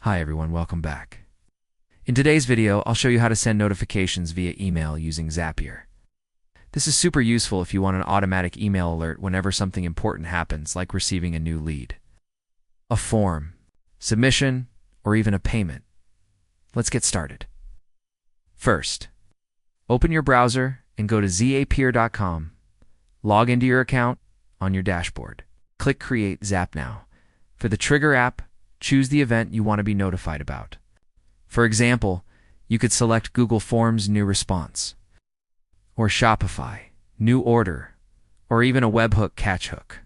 Hi everyone, welcome back. In today's video, I'll show you how to send notifications via email using Zapier. This is super useful if you want an automatic email alert whenever something important happens, like receiving a new lead, a form, submission, or even a payment. Let's get started. First, open your browser and go to zapier.com. Log into your account on your dashboard. Click Create Zap Now. For the Trigger app, choose the event you want to be notified about. For example, you could select Google Forms New Response, or Shopify, New Order, or even a webhook catch hook.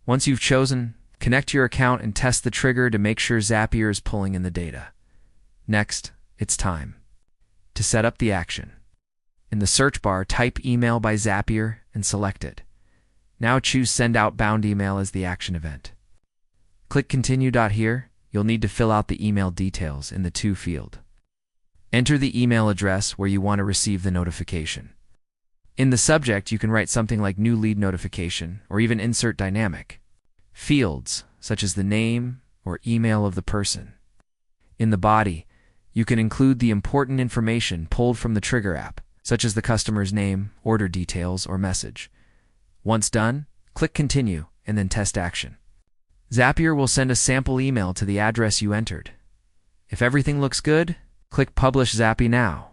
Once you've chosen, connect your account and test the trigger to make sure Zapier is pulling in the data. Next, it's time to set up the action. In the search bar, type Email by Zapier and select it. Now choose Send Outbound Email as the action event. Click Continue. Here, you'll need to fill out the email details in the To field. Enter the email address where you want to receive the notification. In the subject, you can write something like New Lead Notification, or even insert dynamic fields, such as the name or email of the person. In the body, you can include the important information pulled from the Trigger app, such as the customer's name, order details, or message. Once done, click Continue and then Test Action. Zapier will send a sample email to the address you entered. If everything looks good, click Publish Zappy Now.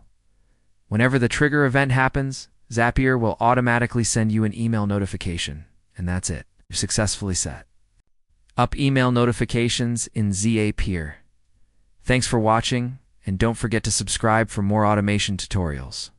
Whenever the trigger event happens, Zapier will automatically send you an email notification, and that's it. You've successfully set up email notifications in Zapier. Thanks for watching, and don't forget to subscribe for more automation tutorials.